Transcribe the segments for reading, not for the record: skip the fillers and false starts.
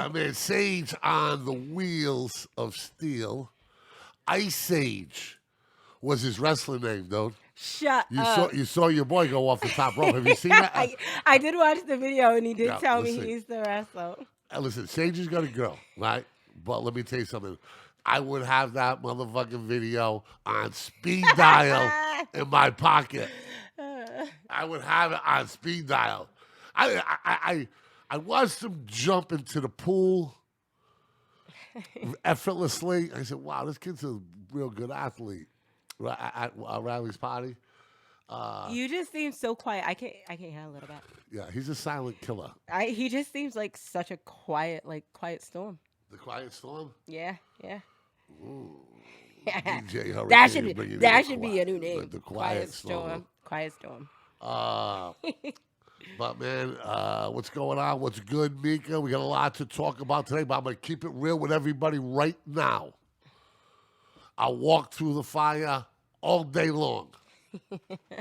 My man Sage on the Wheels of Steel. Ice Age was his wrestling name, dude. Shut You up. saw your boy go off the top rope. Have you seen that? I did watch the video, and he did Yeah, tell me listen. he used to wrestle. Listen, Sage has got a girl, right? But let me tell you something. I would have that motherfucking video on speed dial in my pocket. I would have it on speed dial. I watched him jump into the pool effortlessly. I said, "Wow, this kid's a real good athlete." At Riley's party. You just seem so quiet. I can't handle it. Yeah, he's a silent killer. He just seems like such a quiet storm. The Quiet Storm. Yeah. Ooh. DJ Hurricane. That should be a new name. The Quiet Storm. Quiet Storm. But man, what's going on? What's good, Mika? We got a lot to talk about today, but I'm gonna keep it real with everybody right now. I'll walk through the fire all day long.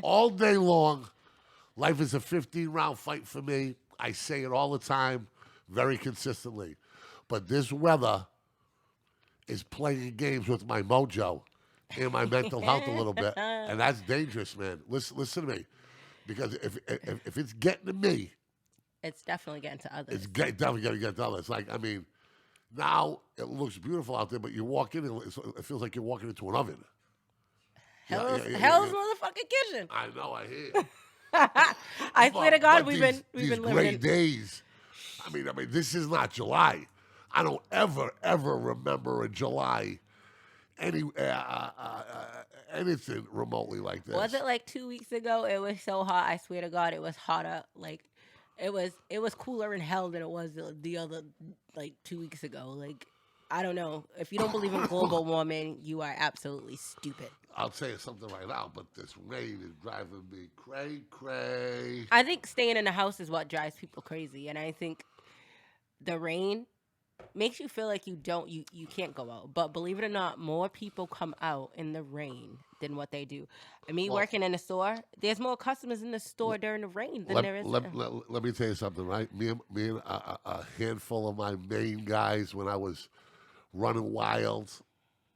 All day long. Life is a 15-round fight for me. I say it all the time, very consistently. But this weather is playing games with my mojo and my mental health a little bit, and that's dangerous, man. Listen to me, because if it's getting to me, it's definitely getting to others. It's definitely going to get to others. Like, I mean, now it looks beautiful out there, but you walk in, it feels like you're walking into an oven. Hell's motherfucking kitchen. I know, I hear. I swear to God, we've been these living great days. I mean, this is not July. I don't ever remember a July anything remotely like this. Was it like 2 weeks ago? It was so hot. I swear to God, it was hotter. Like it was cooler in hell than it was the other 2 weeks ago. Like, I don't know. If you don't believe in global warming, you are absolutely stupid. I'll tell you something right now, but this rain is driving me cray. I think staying in the house is what drives people crazy, and I think the rain makes you feel like you can't go out. But believe it or not, more people come out in the rain than what they do. Working in a store, there's more customers in the store during the rain than there is. Let me tell you something, right? Me and a handful of my main guys, when I was running wild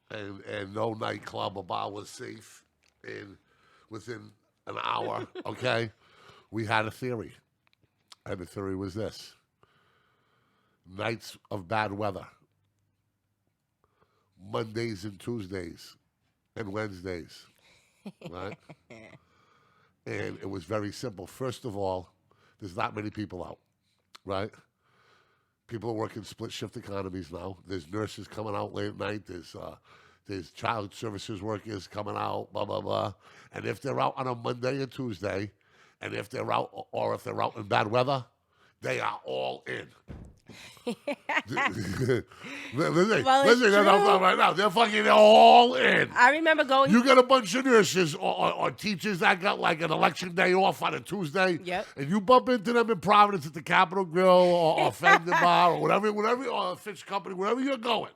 and no nightclub or bar was safe, and within an hour, okay, we had a theory. And the theory was this: nights of bad weather, Mondays and Tuesdays and Wednesdays, right? And it was very simple. First of all, there's not many people out, right? People are working split shift economies now. There's nurses coming out late at night. There's child services workers coming out, blah, blah, blah. And if they're out on a Monday and Tuesday, and if they're out, or if they're out in bad weather, they are all in. Listen, right now, they're all in. I remember going. You got a bunch of nurses or teachers that got like an election day off on a Tuesday. Yep. And you bump into them in Providence at the Capitol Grill or Fender Bar or whatever, or a fish company, wherever you're going.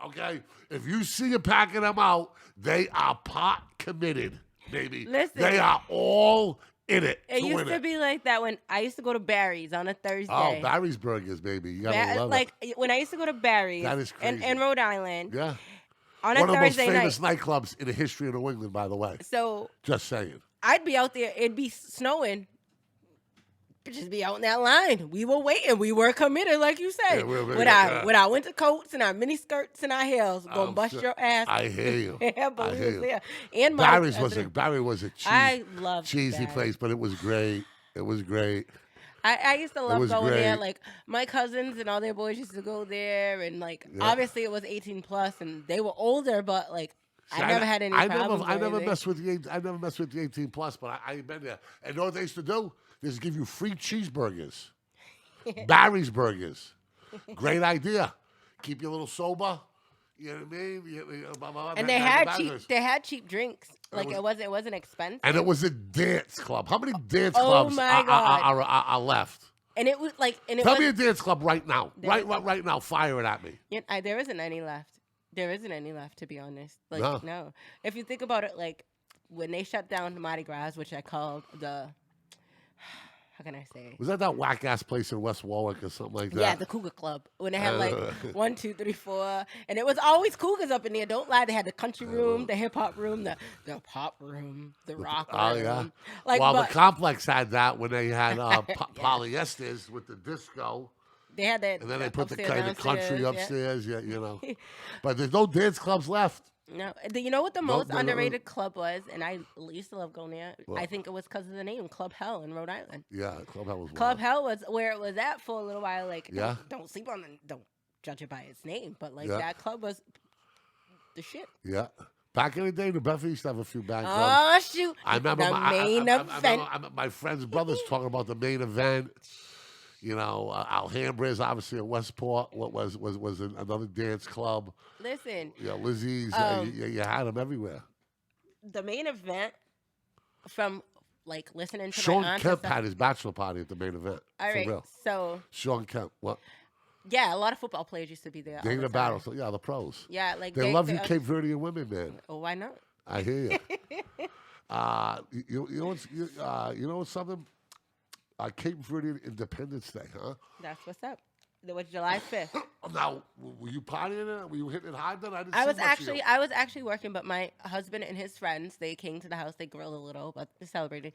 Okay? If you see a pack of them out, they are pot committed, baby. Listen. They are all in it. It used to be like that when I used to go to Barry's on a Thursday. Oh, Barry's Burgers, baby. You gotta love it. When I used to go to Barry's that is crazy. in Rhode Island. Yeah. On a One of the most Thursday famous night. nightclubs in the history of New England, by the way. So just saying. I'd be out there. It'd be snowing. Just be out in that line. We were waiting. We were committed, like you said. Yeah, with our winter coats and our mini skirts and our heels, gonna bust your ass. I hear you. Yeah, I hear you. there. And Barry was a cheesy Barry. place, but it was great. It was great. I used to love going there. great. Like, my cousins and all their boys used to go there, and obviously it was 18 plus, and they were older, but I never had any problems. I never messed with the 18 plus, but I've been there. And you know what they used to do? They used to give you free cheeseburgers, Barry's burgers. Great idea. Keep you a little sober. You know what I mean? And they had cheap drinks. It wasn't expensive. And it was a dance club. How many dance clubs are left? And it was Tell me a dance club right now. Right now. Fire it at me. Yeah, there isn't any left. There isn't any left, to be honest. No. If you think about it, when they shut down Mardi Gras, which I called how can I say? Was that whack ass place in West Warwick or something like that? Yeah, the Cougar Club. When they had like 1, 2, 3, 4, and it was always cougars up in there. Don't lie. They had the country room, the hip hop room, the pop room, the rock room. Oh yeah. Like, well, but the complex had that when they had polyesters with the disco. they had that. And then they put the upstairs, kind of country downstairs, upstairs, yeah, But there's no dance clubs left. No, you know what the most no. underrated club was, and I used to love going there. What? I think it was because of the name Club Hell in Rhode Island. Yeah, Club Hell was Club wild. Hell was where it was at for a little while. Like, Yeah. don't sleep on don't judge it by its name, but like Yeah. that club was the shit. Yeah. Back in the day, New Bedford used to have a few bad clubs. Oh shoot! I remember the main event. my friend's brothers talking about the main event. Alhambra's obviously in Westport. What was another dance club? Listen, Lizzie's. You had them everywhere. the main event from like listening to my Sean aunts and Kemp stuff. had his bachelor party at the main event. All For right, real. so Sean Kemp. What? yeah, a lot of football players used to be there. all Dana the time. Battle. So, yeah, the pros. Yeah, like They love you Cape Verdean women, man. Oh, why not? I hear you. You know something? Cape Verdean Independence Day, huh? That's what's up. It was July 5th. Now, were you partying it? Were you hitting it hard then? I was actually working, but my husband and his friends, they came to the house. They grilled a little, but they celebrated.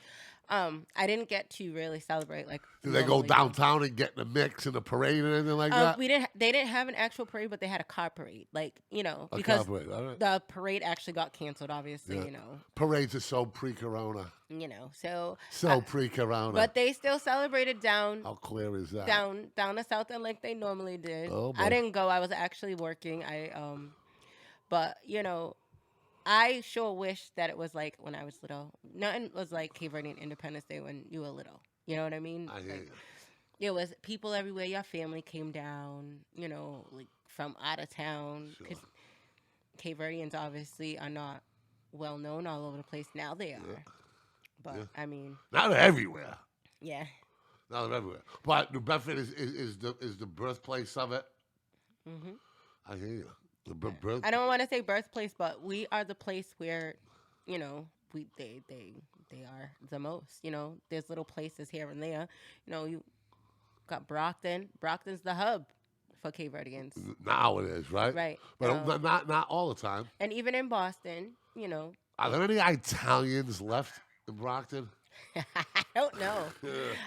I didn't get to really celebrate like. Did they go downtown and get in the mix and the parade and anything like that? We didn't. They didn't have an actual parade, but they had a car parade, like A because car parade, all right. the parade actually got canceled. Obviously, Yeah. Parades are so pre-corona. So Pre-corona. but they still celebrated down. How clear is that? Down the south end like they normally did. Oh, boy. I didn't go. I was actually working. But I sure wish that it was like when I was little. Nothing was like Cape Verdean Independence Day when you were little. You know what I mean? I hear Like, you. it was people everywhere. Your family came down. Like from out of town. Because Cape Verdeans obviously are not well known all over the place. Now they are. Yeah. But Yeah. I mean, Now they're everywhere. yeah. Now they're everywhere. But New Bedford is the birthplace of it. hmm I hear you. The birth. I don't want to say birthplace, but we are the place where, they are the most. There's little places here and there. You got Brockton. Brockton's the hub for Cape Verdeans. Now it is, right? Right. But not all the time. And even in Boston, Are there any Italians left in Brockton? I don't know.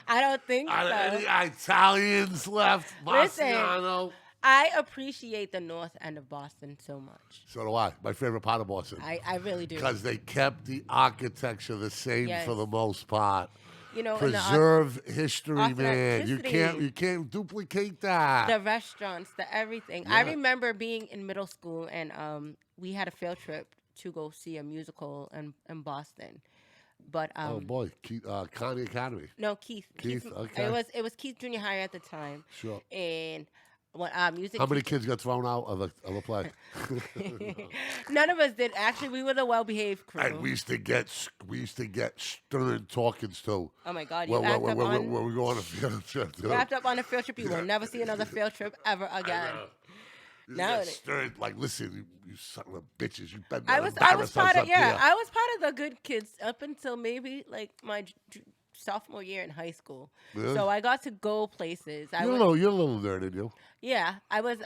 I don't think Are there so. any Italians left? Listen. Marciano? I appreciate the north end of Boston so much. So do I. My favorite part of Boston. I really do. Because they kept the architecture the same Yes. for the most part. And the Preserve history, man. You authenticity. can't duplicate that. The restaurants, the everything. Yeah. I remember being in middle school and we had a field trip to go see a musical in Boston. But oh boy, Connie Academy. no, Keith. Keith, okay. It was Keith Junior High at the time. Sure. And when music. How many kids got thrown out of the play? None of us did. Actually, we were the well-behaved crew. And we used to get stern talkings too. Oh my God! When we go on a field trip. Too. Wrapped up on a field trip. You will never see another field trip ever again. No, stern, like, listen, you son of a bitches, you better I was embarrass part us of up here. I was part of the good kids up until maybe like my sophomore year in high school. Really? So I got to go places. You're a little nerd in you. Yeah, I was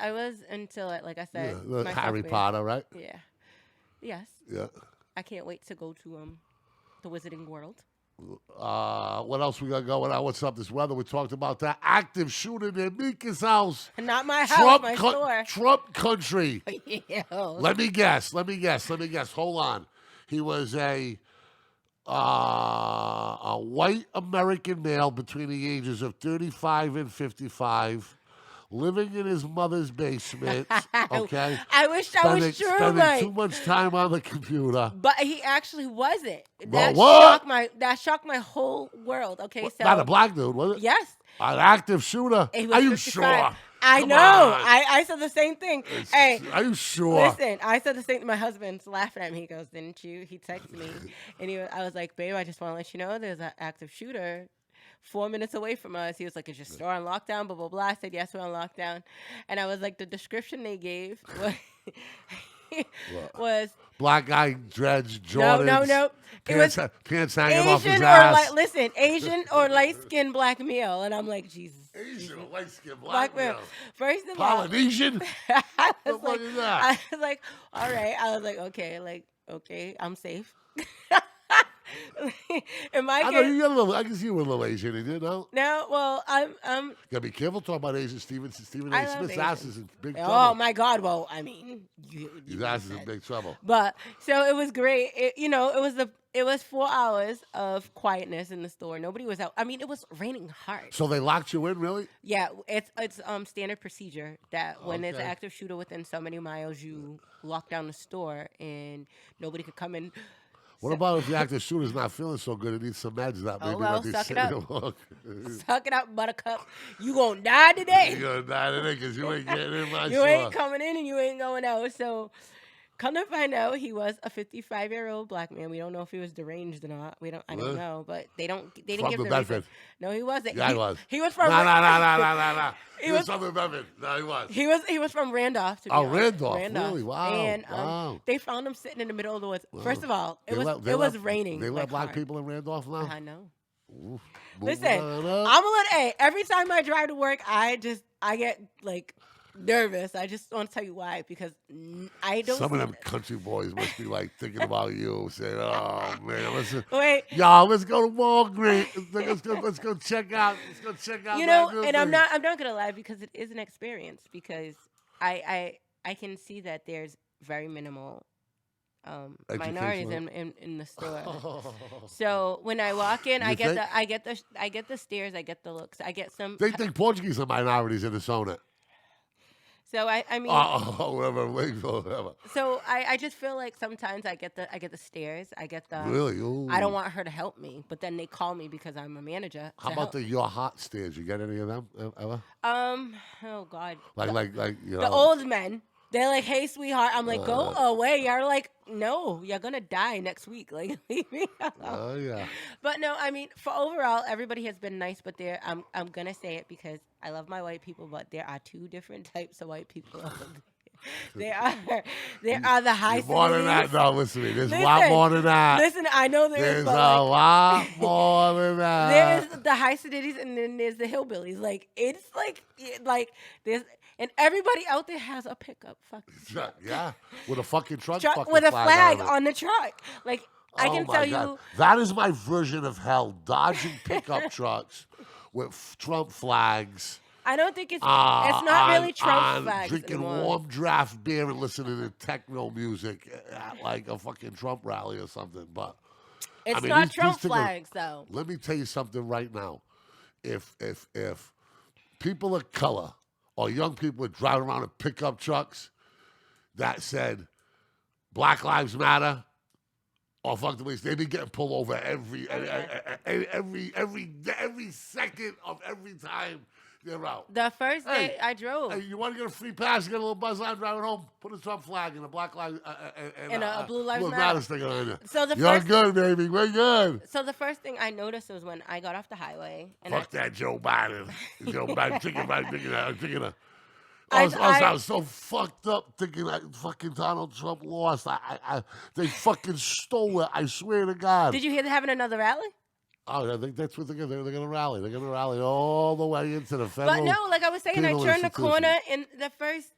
until like I said, Yeah, my Harry sophomore Potter, right? year. Yeah. Yes. Yeah. I can't wait to go to the Wizarding World. What else we got going on? What's up this weather? We talked about that active shooting in Mika's house. Not my house, my store. Trump country. Ew. Let me guess. Hold on. He was a white American male between the ages of 35 and 55, living in his mother's basement. Okay. I wish that was true, spending Mike. too much time on the computer. But he actually wasn't. Well, That what? shocked my whole world. Okay, so Not a black dude, was it? yes. An active shooter? He was Are you 55. sure? I Come know. on. I said the same thing. Hey, Are you sure? listen, I said the same thing. My husband's laughing at me. He goes, "Didn't you?" He texted me, and I was like, "Babe, I just want to let you know there's an active shooter 4 minutes away from us." He was like, "Is your store on lockdown?" Blah blah blah. I said, "Yes, we're on lockdown," and I was like, the description they gave was was Black guy, dreads, no, Jordans. no. It was Pants hanging off his Asian or ass. listen, Asian or light skinned black male, and I'm like Jesus. Asian or light skin, Black male. First of all, Polynesian? I was The fuck like, is that? I was like, all right. I was like, okay, I'm safe. In my I know case, you got a little. I can see you were a little Asian, you know. no. Well, I'm. Gotta be careful talking about Asian. Stephen I A. love Smith's Asians. ass is in big trouble. Oh my God! Well, I mean, His ass is in big trouble. But so it was great. It was 4 hours of quietness in the store. Nobody was out. I mean, it was raining hard. So they locked you in, really? Yeah, it's standard procedure that when there's an Okay. active shooter within so many miles, you lock down the store and nobody could come in. What about if the active shooter's not feeling so good and needs some meds? That maybe well, let these suck it sit up. along. Suck it up, Buttercup. You gonna die today. You're gonna die today because you ain't getting in my You store. ain't coming in and you ain't going out. So, come to find out, he was a 55-year-old black man. We don't know if he was deranged or not. I don't Really? know, but they didn't From give the the Bedford. reason. No, he wasn't. Yeah, he was. He was from. No. He He was- was from the Bedford. No, he was. He was from Randolph. To be Oh, honest. Randolph. Really? Wow. And Wow. they found him sitting in the middle of the woods. First of all, it They was let- raining. They let like black hard. people in Randolph now? I know. Oof. Listen, Moving on up. I'm a little. Hey, every time I drive to work, I get like nervous. I just want to tell you why because I don't. Some of see them country boys must be like thinking about you, saying, "Oh man, Wait, y'all, let's go to Walgreens. Let's go check out. Let's go check out." you that know, new and I'm thing." not gonna lie because it is an experience because I can see that there's very minimal minorities in the store. So when I walk in, You I get think? the stares, I get the looks, I get some. They think Portuguese are minorities in the Sona. So I mean, Whatever. so I just feel like sometimes I get the stares, I get the. Really? Ooh. I don't want her to help me, but then they call me because I'm a manager. How to about help. the Your Hot stairs? You get any of them ever? Oh God. Like you know. The old men. They're like, "Hey, sweetheart." I'm like, "Go away." You're like, "No, you're gonna die next week." Like, leave me alone. Oh yeah. But no, I mean, for overall, everybody has been nice. But I'm gonna say it because I love my white people, but there are two different types of white people. there are the high. More than that. No, listen to me. There's a lot Listen, more than that. Listen, I know There's a but like, lot more than that. there's the high cities and then there's the hillbillies. Like it's like there's and everybody out there has a pickup fucking Yeah, with a fucking truck truck fucking with a flag on it. on the truck. Like I can my tell God. you, That is my version of hell. Dodging pickup trucks with Trump flags. I don't think it's not really Trump flags drinking anymore. warm draft beer and listening to techno music at like a fucking Trump rally or something. But It's I mean, not these Trump things are- flags though. Let me tell you something right now. If people of color or young people would drive around in pickup trucks that said Black Lives Matter or fuck the police, they'd be getting pulled over every second of every time they're out. The first day Hey, I drove Hey, you want to get a free pass? Get a little buzz on driving home. Put a Trump flag and a Black Lives And a Blue Lives Matter. sticker on you. So the You're first- good, baby. We're good. So the first thing I noticed was when I got off the highway and Fuck that Joe Biden. Joe Biden thinking I I was so fucked up thinking that fucking Donald Trump lost. They fucking stole it. I swear to God. did you hear they're having another rally? Oh, I think that's what they're going to rally. They're going to rally all the way into the federal. But no, like I was saying, I penal turn the institution. corner and the first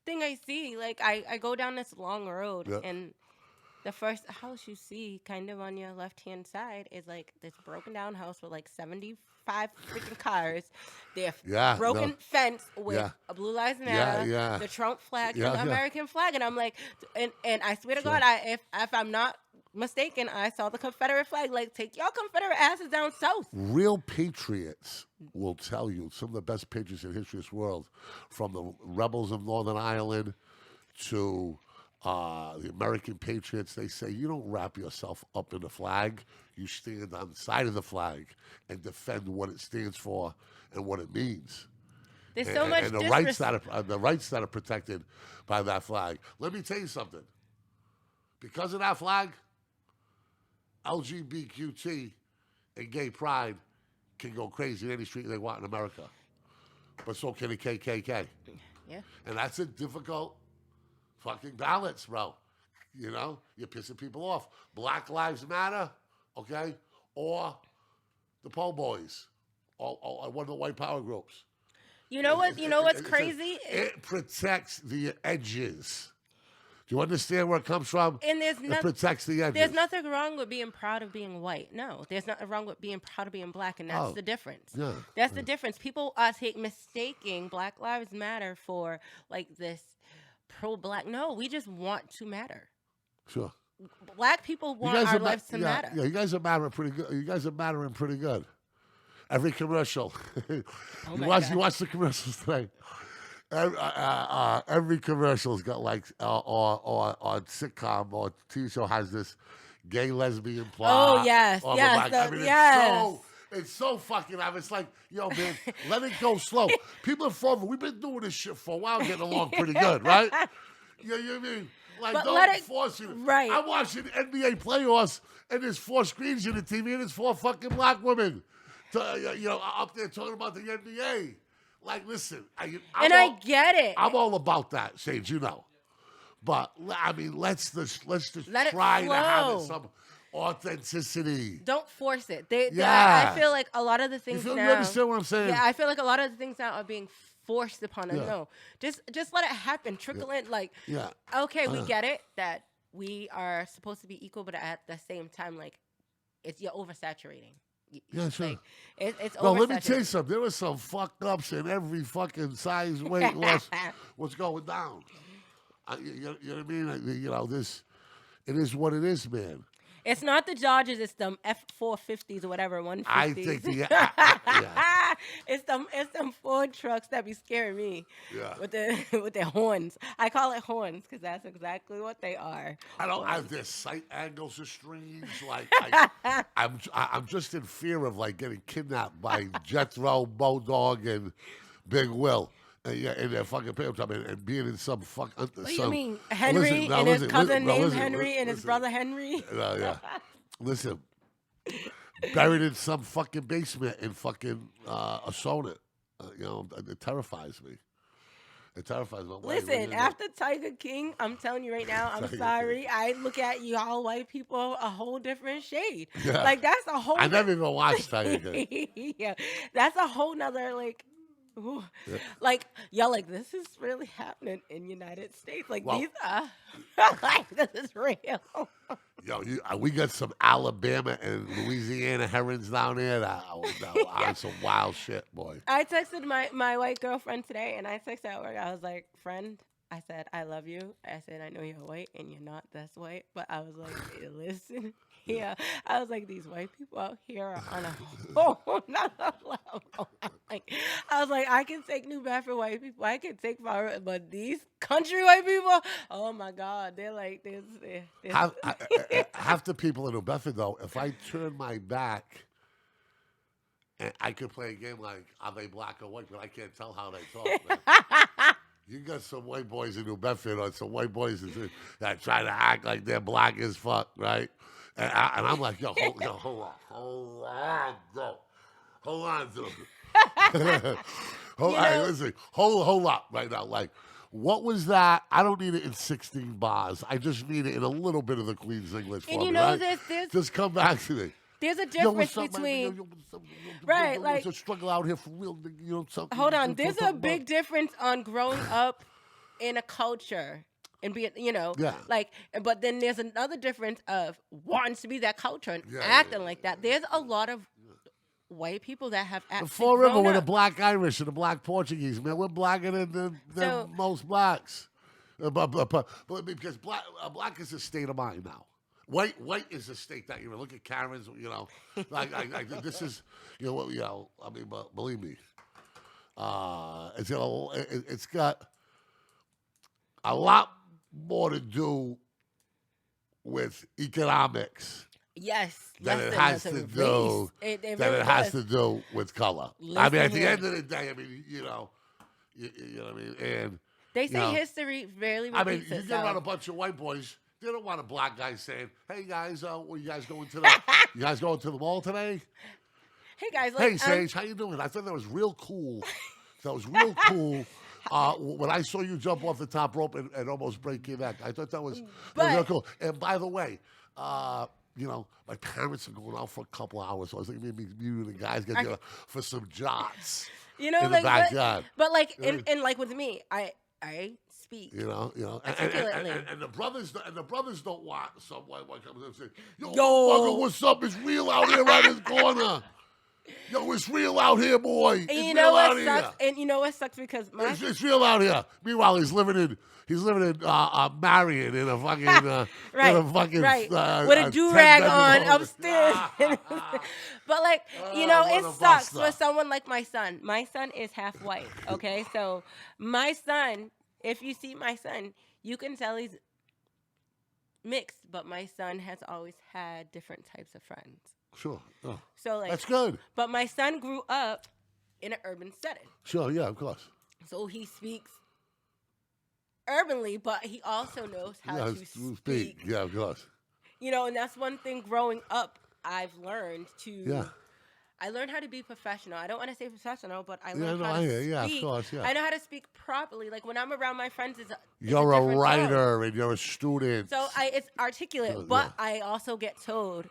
thing I see, like I go down this long road Yeah. and the first house you see kind of on your left hand side is like this broken down house with like 75 freaking cars. They're Yeah, broken no. fence with Yeah. a Blue Lives Matter, yeah. the Trump flag, Yeah, and the yeah. American flag. And I'm like, and I swear to God, if I'm not mistaken, I saw the Confederate flag. Like, take y'all Confederate asses down south. Real patriots will tell you, some of the best patriots in history of this world, from the rebels of Northern Ireland to the American patriots, they say you don't wrap yourself up in the flag. You stand on the side of the flag and defend what it stands for and what it means. There's so much and the rights that are protected by that flag. Let me tell you something. Because of that flag, LGBTQ and gay pride can go crazy in any street they want in America. But so can the KKK. Yeah. And that's a difficult fucking ballots, bro. You know, you're pissing people off. Black Lives Matter, okay, or the Po Boys, or one of the white power groups. You know what? You know what's It's crazy? it protects the edges. Do you understand where it comes from? And it protects the edges. There's nothing wrong with being proud of being white. No, there's nothing wrong with being proud of being black, and that's the difference. Yeah, that's the difference. People are mistaking Black Lives Matter for like this pro-black. No, we just want to matter. Sure. Black people want our lives to matter. Yeah, you guys are mattering pretty good. You guys are mattering pretty good. Every commercial. You watch the commercials today. Every commercial's got like or sitcom or TV show has this gay lesbian plot. Oh yes, It's so fucking. It's like, yo, man, let it go slow. People are forward. We've been doing this shit for a while, getting along pretty good, right? You know what I mean? Like, but don't force it. Right. I'm watching NBA playoffs, and there's 4 screens in the TV, and there's 4 fucking black women, up there talking about the NBA. Like, listen, I get it. I'm all about that, Sage, you know. But I mean, let's just try to have some authenticity. Don't force it. I feel like a lot of the things you now. You understand what I'm saying? Yeah, I feel like a lot of the things now are being forced upon us. No, just let it happen. Trickle in. Like, okay, we get it that we are supposed to be equal, but at the same time, like, you're oversaturating. Yeah, sure. Like, it's well, let me tell you something. There was some fucked ups in every fucking size, weight, loss. What's going down? You know what I mean? You know, it is what it is, man. It's not the Dodgers. It's them F-450s or whatever, 150s. I think it's them Ford trucks that be scaring me. Yeah. With their horns. I call it horns because that's exactly what they are. I don't have their sight angles are strange. Like I'm just in fear of like getting kidnapped by Jethro, Bo Dog, and Big Will. And their fucking pimp and being in some fuck. What do you mean, Henry and his cousin named Henry and his brother Henry? Yeah. Listen, buried in some fucking basement in fucking Asona. It terrifies me. It terrifies me. Listen, after Tiger King, I'm telling you right now, I'm sorry. I look at y'all white people a whole different shade. Yeah. Like that's a whole. I never even watched Tiger King. Yeah, that's a whole nother like. Ooh. Yeah. Like y'all, like this is really happening in United States. Like these are like this is real. Yo, we got some Alabama and Louisiana Herrens down there that on some wild shit, boy. I texted my white girlfriend today, and I texted at work. I was like, friend. I said, I love you. I said, I know you're white and you're not this white. But I was like, hey, listen. Yeah. I was like, these white people out here are on a whole nother level. I was like, I can take New Bedford white people. I can take Florida. But these country white people, oh, my God. They're like, half the people in New Bedford, though, if I turn my back, and I could play a game like, are they black or white? But I can't tell how they talk, man. You got some white boys in New Bedford or some white boys that try to act like they're black as fuck, right? And I'm like, hold on, dude. Hold up right now. Like, what was that? I don't need it in 16 bars. I just need it in a little bit of the Queen's English for me, right? Just come back to me. There's a difference between right, like a struggle out here for real. Something. Hold on, there's a big difference on growing up in a culture and being, like. But then there's another difference of wanting to be that culture and acting like that. There's a lot of white people that have actually. The Fall River with the black Irish and the black Portuguese, man, we're blacker than most blacks. But because black is a state of mind now. White is a state that look at Karen's, like this is, I mean, but believe me, it's got a lot more to do with economics. Yes, than it has to do has to do with color. I mean, at the end of the day, I mean, you know what I mean, and they say history rarely repeats itself. You get around a bunch of white boys. They don't want a black guy saying, "Hey guys, you guys going to the mall today?" Hey guys, hey Sage, how you doing? I thought that was real cool. That was real cool When I saw you jump off the top rope and almost break your neck, I thought that was But- real cool. And by the way, my parents are going out for a couple hours, so I was like, maybe you and the guys get together for some jots You know, in the like, backyard. but like, and like with me, I speak. You know, Articulately. and the brothers don't want someone comes in and says, "Yo, Yo. motherfucker, what's up? It's real out here right this corner. Yo, it's real out here, boy. It's And you real know out what here. sucks? And you know what sucks because It's real out here. Meanwhile, he's living in Marion in a fucking right, in a fucking with a do-rag 10-bedroom on home. upstairs. But like, it what a sucks buster. for someone like my son. My son is half white. Okay, so my son, if you see my son, you can tell he's mixed. But my son has always had different types of friends. Sure. Oh, So like, that's good. But my son grew up in an urban setting. Sure, yeah, of course. So he speaks urbanly, but he also knows how to speak. Yeah, of course. You know, and that's one thing growing up I've learned to. Yeah. I learned how to be professional. I don't want to say professional, but I Yeah, learned no, how I to hear you. speak. Yeah, of course, yeah. I know how to speak properly. Like when I'm around my friends, You're a different tone. writer and you're a student. So it's articulate, Yeah. but I also get told,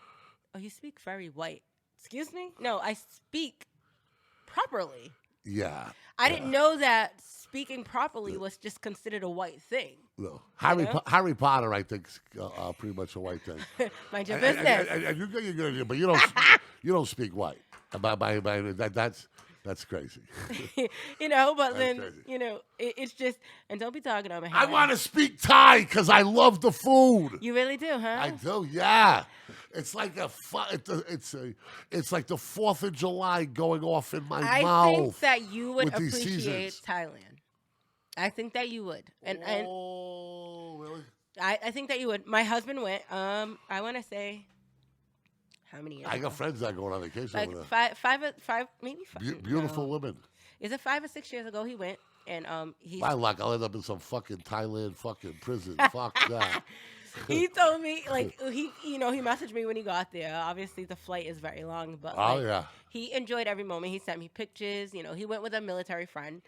"Oh, you speak very white." Excuse me? No, I speak properly. Yeah. I didn't know that speaking properly was just considered a white thing. No. know? Harry Potter, I think, is pretty much a white thing. Mind your And- business. and you get your good, but you don't speak white. That's crazy. You know, but That's then, crazy. you know, it's just, and don't be talking on my head. I want to speak Thai because I love the food. You really do, huh? I do, yeah. It's like it's like the 4th of July going off in my I mouth. think that you would with these appreciate seasons. Thailand. I think that you would. And Oh, really? I think that you would. My husband went, I want to say, how many years I got ago? friends that go on vacation Like over there. five, maybe five. Beautiful no. women. Is it 5 or 6 years ago he went? And he's My luck, I'll end up in some fucking Thailand fucking prison. Fuck that. he told me like he messaged me when he got there. Obviously the flight is very long, but Oh, like, yeah. he enjoyed every moment. He sent me pictures. You know, he went with a military friend.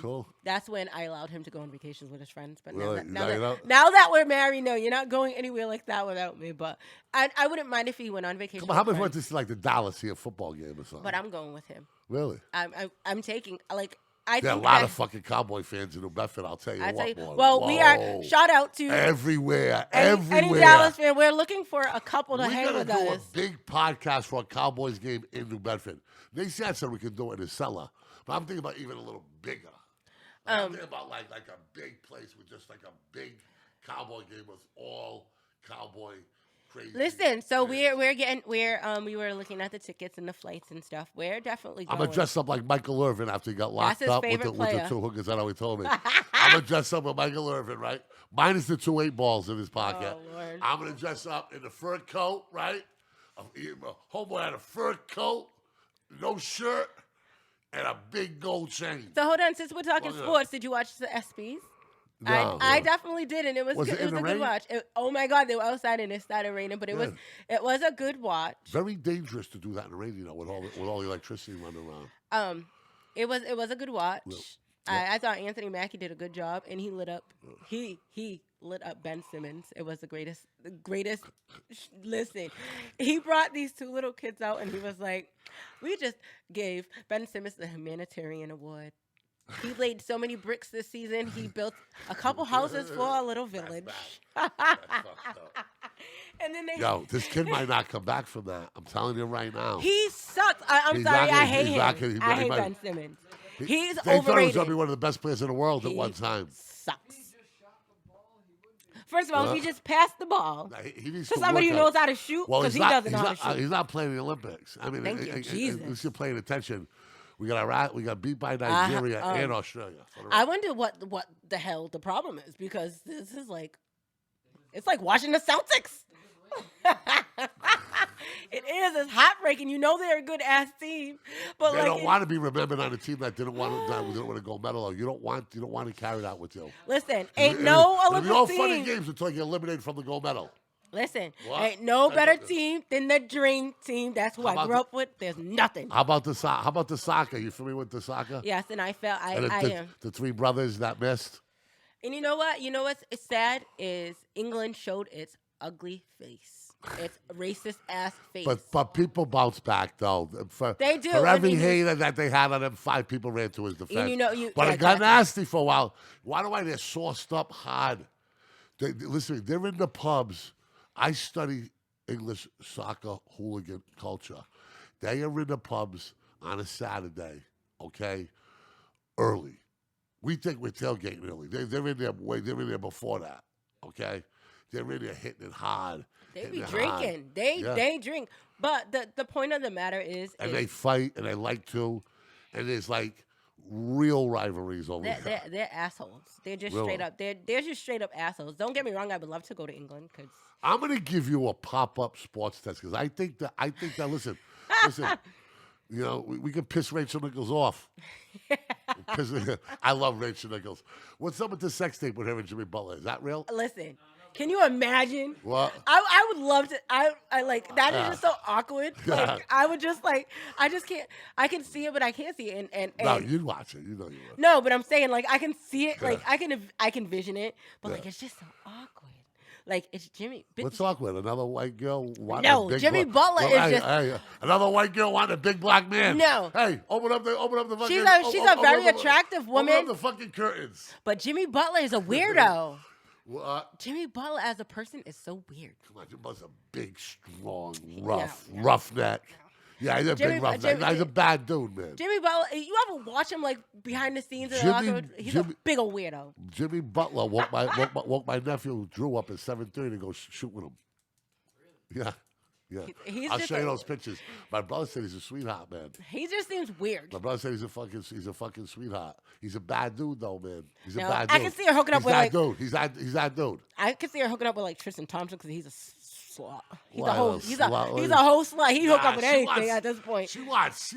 Cool. That's when I allowed him to go on vacations with his friends. But Really? Now you don't? now that we're married, no, you're not going anywhere like that without me. But I wouldn't mind if he went on vacation. Come on, how with much went friends, to see like the Dallas see a football game or something? but I'm going with him. Really? I'm taking like I There are a think lot that- of fucking Cowboy fans in New Bedford, I'll tell you I what, tell you, boy. well, we are shout out to Everywhere. any Dallas fan. We're looking for a couple to We're hang going to with do us. a big podcast for a Cowboys game in New Bedford. They said we could do it in a cellar, but I'm thinking about even a little bigger. I'm thinking about like a big place with just like a big Cowboy game with all Cowboy crazy. Listen, so fans. we were looking at the tickets and the flights and stuff. We're definitely I'm going. gonna dress up like Michael Irvin after he got locked his up with favorite the player. 2 hookers that he told me. I'm gonna dress up with Michael Irvin, right? Minus the 2 8-balls in his pocket. Oh, Lord. I'm gonna dress up in the fur coat, right? Homeboy had a fur coat, no shirt, and a big gold chain. So hold on, since we're talking Well, yeah. sports, did you watch the ESPYs? No, I no. definitely did, and it was Was good. it in was the a good rain? watch. Oh my God, they were outside and it started raining, but it was a good watch. Very dangerous to do that in the rain, with all the electricity running around. It was a good watch. Yeah. I thought Anthony Mackie did a good job, and he lit up. He lit up Ben Simmons. It was the greatest. Listen, he brought these 2 little kids out, and he was like, "We just gave Ben Simmons the humanitarian award. He laid so many bricks this season. He built a couple houses for a little village." That's fucked up. And then they. Yo, this kid might not come back from that. I'm telling you right now. He sucks. I'm He's sorry. not gonna- I hate he's him. not gonna- I he hate might- Ben Simmons. He's They thought he was overrated. gonna be one of the best players in the world at one time. Sucks. First of all, if he just passed the ball He needs to to somebody who work knows out. how to shoot, Well, because he's he not, doesn't know how to shoot. he's not playing in the Olympics. I mean, Thank you, Jesus. if you're paying attention, we got beat by Nigeria and Australia. I wonder what the hell the problem is, because this is like, it's like watching the Celtics. It is. It's heartbreaking. You know they're a good ass team, but They like don't want to be remembered on a team that didn't want to go medal. You don't want to carry that with you. listen, ain't no It'll be all Olympic fun and team. games until you get eliminated from the gold medal. Listen, What? ain't no better That's- team than the Dream Team. That's who How I about grew up with. There's nothing. How about the soccer? You familiar with the soccer? Yes, and I felt And I am. the three brothers that missed. And you know what? You know what's sad is England showed its ugly face. Its racist ass face. But people bounce back though. They do, For I every mean, hater that they had on them, 5 people ran to his defense. you know, but yeah, it got exactly. nasty for a while. Why do I? They're sauced up hard. Listen, they're in the pubs. I study English soccer hooligan culture. They are in the pubs on a Saturday, okay, early. We think we're tailgating early. They're in there they're in there before that, okay? They're in there hitting it hard. They hitting be it hard. drinking. Yeah. They drink. But the point of the matter And is they fight, and they like to, and there's like real rivalries over there. they're assholes. They're just Really? straight up. They're just straight up assholes. Don't get me wrong. I would love to go to England because I'm gonna give you a pop-up sports test because I think that listen, you know, we can piss Rachel Nichols off. I love Rachel Nichols. What's up with the sex tape with her and Jimmy Butler? Is that real? listen. Can you imagine? What? I would love to. I like that is just so awkward. Like I would just like I just can't. I can see it, but I can't see it. And No, you'd watch it. You know you would. no, but I'm saying like I can see it. Like I can vision it. But like it's just so awkward. Like it's Jimmy. What's awkward? Another white girl wanting No, a big Jimmy black- Butler Well, is hey, just- hey, another white girl wanting a big black man. No. Hey, open up the fucking. She's a very attractive Open woman. up the fucking curtains. But Jimmy Butler is a weirdo. What? Jimmy Butler as a person is so weird. Come on, Jimmy Butler's a big, strong, roughneck. Yeah, he's a Jimmy- big roughneck. Jimmy- He's a bad dude, man. Jimmy Butler, you ever watch him like behind the scenes in the Jimmy- locker room? He's Jimmy- a big old weirdo. Jimmy Butler woke my nephew Drew up at 7:30 to go shoot with him. Yeah. Yeah. He's I'll just show you a- those pictures. My brother said he's a sweetheart, man. He just seems weird. My brother said he's a fucking sweetheart. He's a bad dude though, man. He's a No, bad I dude. can see her hooking up He's with, that like- dude. He's that dude. I could see her hooking up with like Tristan Thompson because he's a slut. He's Why a whole a he's slut? a whole slut. He'd hook Nah, up with she anything wants- at this point. She wants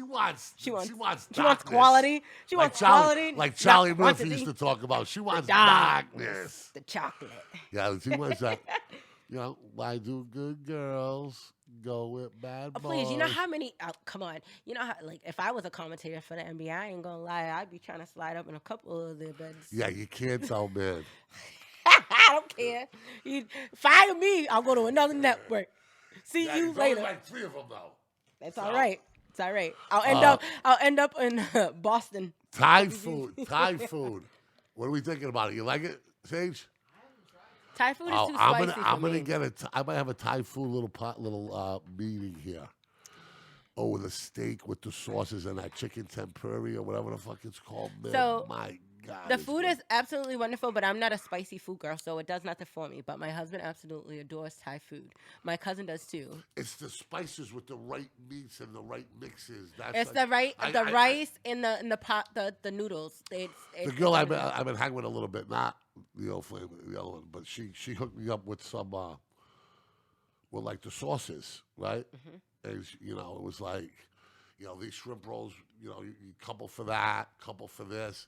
darkness. quality. She Like wants quality. Like Charlie not Murphy quantity. used to talk about. She wants Darkness. darkness. The chocolate. Yeah, she wants that. You know, why do good girls go with bad boys? Please, you know how many? Come on, you know how like if I was a commentator for the NBA, I ain't gonna lie, I'd be trying to slide up in a couple of their beds. Yeah, you can't tell, man. I don't care. You fire me, I'll go to another network. See Yeah, you there's only later. like 3 of them though. That's so- all right. It's all right. I'll end up in Boston. Thai food. What are we thinking about it? You like it, Sage? Thai food is Oh, too I'm spicy gonna for me. get I might have a Thai food little meeting here. Oh, with a steak with the sauces and that chicken tempura or whatever the fuck it's called, man. So, My God. The it's food good. is absolutely wonderful, but I'm not a spicy food girl, so it does nothing for me. But my husband absolutely adores Thai food. My cousin does too. It's the spices with the right meats and the right mixes. That's It's like- the rice in the pot, the noodles. The girl I've been hanging with a little bit, not the old flame, the other one, but she hooked me up with some, with like the sauces, right? And you know, it was like, you know, these shrimp rolls, you know, you couple for that, couple for this,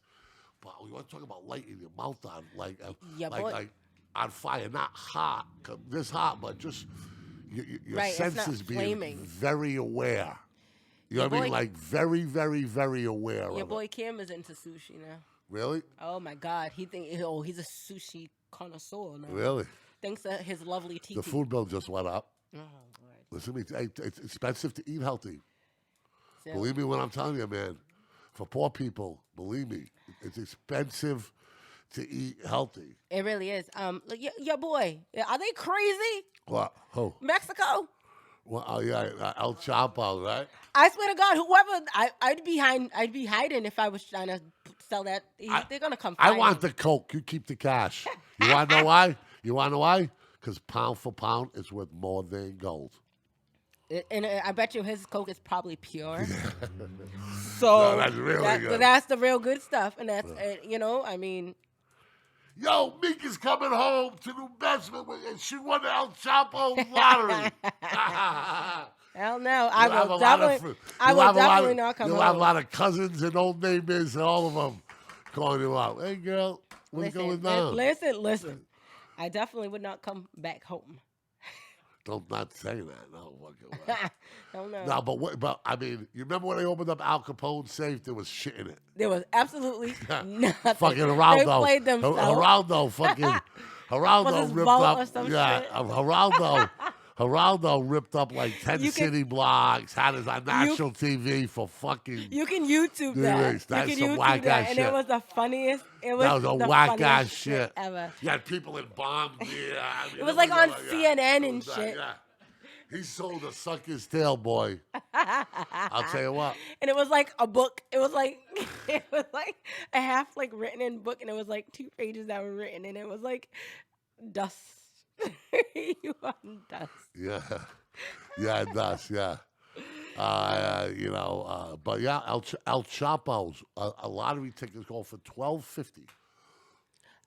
but you want to talk about lighting your mouth on, like, Yeah, boy. like on fire, not hot, this hot, but just your Right, it's not senses being flaming. very aware. You know Your what I mean? boy- Like very, very, very aware Your of boy it. Kim is into sushi now. Really? Oh my God, he's a sushi connoisseur now. Really? Thanks to his lovely TT. The food bill just went up. Oh, Lord. Listen to me, it's expensive to eat healthy. So, Believe me when I'm telling you, man. For poor people, believe me, it's expensive to eat healthy. it really is. Look, your boy, are they crazy? What? Oh, Mexico? well, oh yeah, El Chapo, right? I swear to God, whoever I'd be hiding if I was trying to sell that. They're gonna come. I find want me. the coke. You keep the cash. You want to know why? You want to know why? Because pound for pound, it's worth more than gold. And I bet you his coke is probably pure. So No, that's really good. that's the real good stuff, and that's you know, I mean, Yo, Mika's coming home to New Bedford, and she won the El Chapo lottery. hell no, I will definitely not come You'll home. have a lot of cousins and old neighbors and all of them calling you out. Hey, girl, what's going on? Listen. I definitely would not come back home. Don't not say that. No fucking way. Don't know. No, but I mean, you remember when they opened up Al Capone's safe? There was shit in it. There was absolutely nothing. Fucking They Geraldo. played themselves. Geraldo fucking. Was Geraldo his ripped vault up. or some Yeah, shit? Geraldo ripped up like 10 You can- city blocks. Had us on national TV for fucking. You can YouTube Dude, that. that's You some can YouTube whack-ass that, and shit. it was the funniest. It was That was a the whack ass funniest shit ever. You had people in bomb gear. I mean, It was like on yeah, CNN it and was that, shit. Yeah. He sold a suck his tail, boy. I'll tell you what. And it was like a book. It was like a half like written in book, and it was like 2 pages that were written, and it was like dust. You on dust. Yeah. Yeah, it does. Yeah. But yeah, El Chapo's a lottery ticket going for $12.50.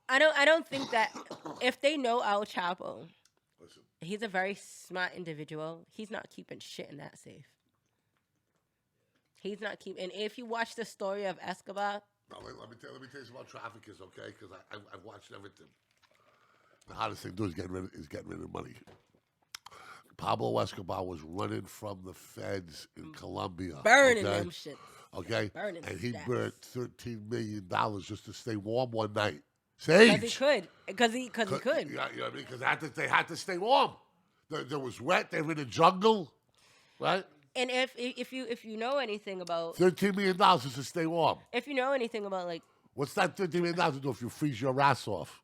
I don't think that if they know El Chapo, Listen, he's a very smart individual. He's not keeping shit in that safe. He's not keeping. And if you watch the story of Escobar, no, let me tell you something about traffickers, okay? Because I've watched everything. The hardest thing to do is getting rid of money. Pablo Escobar was running from the feds in Colombia. burning okay? them shit. Okay? Burning And he stacks. burnt $13 million just to stay warm one night. Because Sage! he could. Because he could. Yeah, you know what I mean? Because they had to stay warm. There was wet. They were in the jungle, right? And if you know anything about $13 million just to stay warm. if you know anything about like What's that $13 million to do if you freeze your ass off?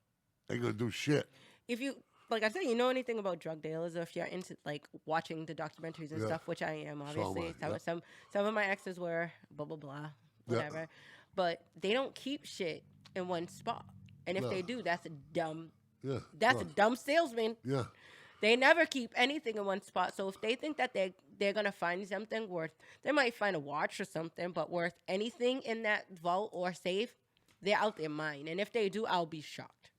Ain't gonna do shit. if you like I said, you know anything about drug dealers, or if you're into like watching the documentaries and Yeah. stuff, which I am obviously. am I, yeah. Some of my exes were blah blah blah, whatever. But they don't keep shit in one spot. And if No. they do, that's a dumb Yeah. a dumb salesman. Yeah. They never keep anything in one spot. So if they think that they're gonna find something worth, they might find a watch or something, but worth anything in that vault or safe, they're out their mind. And if they do, I'll be shocked.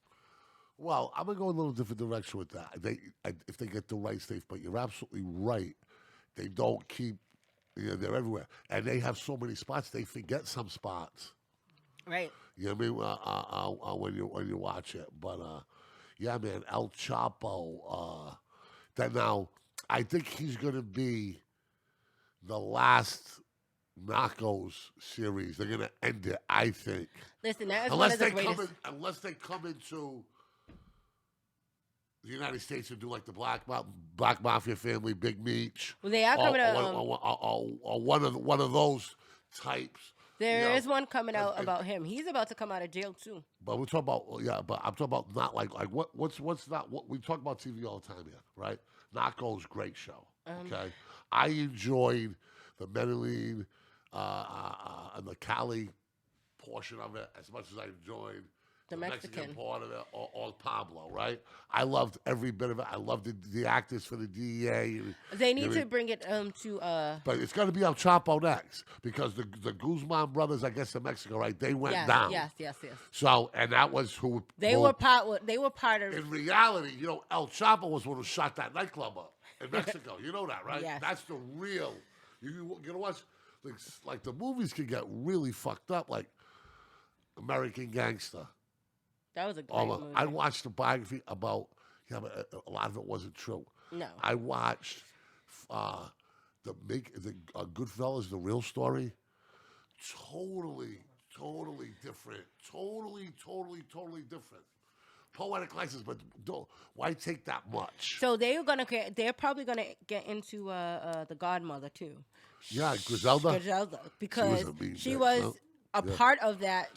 Well, I'm gonna go a little different direction with that. If they get the right safe, but you're absolutely right. They don't keep. They're everywhere, and they have so many spots. They forget some spots. Right. You know what I mean? When you watch it, but yeah, man, El Chapo. That now, I think he's gonna be the last Narcos series. They're gonna end it. I think. Listen, that is unless one of the greatest. unless they come into the United States and do like the Black Mafia family, Big Meech. Well, they are coming out. Or one of those types. There is one coming out about him. He's about to come out of jail too. But we're talking about but I'm talking about not like what's not what we talk about TV all the time here, right? Narcos, great show. Okay, I enjoyed the Medellin and the Cali portion of it as much as I enjoyed the Mexican part of it, or Pablo, right? I loved every bit of it. I loved the actors for the DEA. They need to bring it to. But it's going to be El Chapo next because the Guzman brothers, I guess, in Mexico, right? They went down. Yes. So, and that was who They were part. They were part of. In reality, El Chapo was one who shot that nightclub up in Mexico. You know that, right? Yes. That's the real. You know watch like the movies can get really fucked up, like American Gangster. That was a great movie. I watched the biography about. Yeah, but a lot of it wasn't true. No. I watched the Goodfellas, the real story. Totally different. Totally different. Poetic license, but why take that much? So they're probably gonna get into the Godmother too. Yeah, Griselda. Because she was a part of that.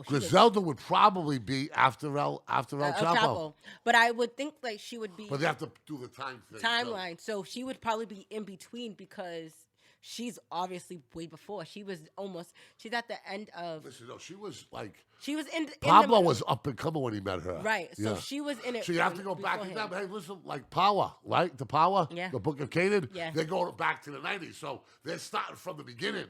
Griselda would probably be after El Chapo. But I would think like she would be. But they have to do the timeline. So she would probably be in between because she's obviously way before. She's at the end of. Listen, no, she was like. She was in. Pablo was up and coming when he met her. Right. So she was in it. So you have to go back in time. Hey, listen, like Power, right? The Power. Yeah. The Book of Canaan. Yeah. They're going back to the 90s. So they're starting from the beginning.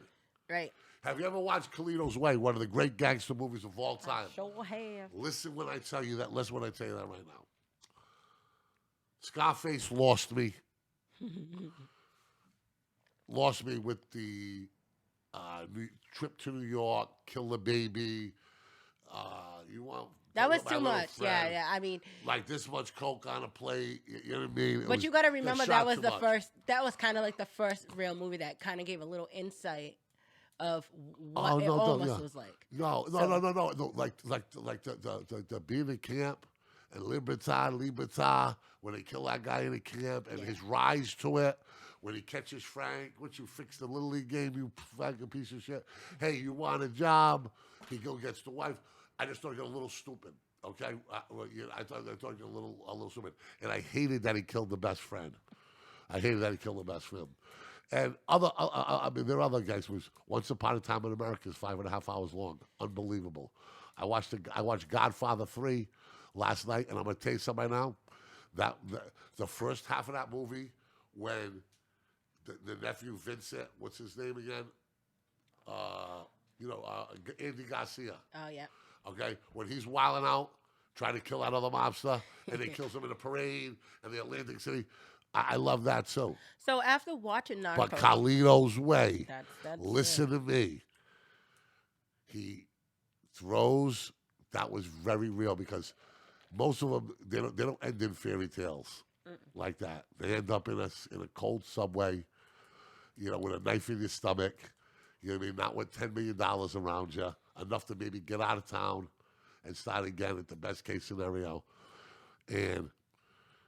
Right. Have you ever watched Carlito's Way, one of the great gangster movies of all time? Sure have. Listen when I tell you that right now. Scarface lost me. Lost me with the trip to New York, Kill the Baby. You want That was my too little much. Yeah, friend. yeah. I mean, Like this much coke on a plate. You know what I mean? but you got to remember that was the much. first. That was kind of like the first real movie that kind of gave a little insight of what Oh it no, almost yeah. was like. No, So- no. Like the being in camp and Libertad, when they kill that guy in the camp and his rise to it, when he catches Frank, what you fix the little league game, you fucking piece of shit. Hey, you want a job? He go gets the wife. I just thought he got a little stupid. Okay, I thought he got a little stupid, and I hated that he killed the best friend. I hated that he killed the best friend. And I mean, there are other guys. Was Once Upon a Time in America is 5.5 hours long. Unbelievable. I watched Godfather 3 last night, and I'm gonna tell you something right now. That the first half of that movie, when the nephew Vincent, what's his name again? Andy Garcia. Oh yeah. Okay, when he's wilding out, trying to kill that other mobster, and they kills him in the parade in the Atlantic City. I love that too. So after watching Narcos, But Carlito's Way, that's listen to me. He throws. That was very real because most of them they don't end in fairy tales like that. They end up in a cold subway, with a knife in your stomach. You know what I mean? Not with $10 million around you, enough to maybe get out of town and start again at the best case scenario. And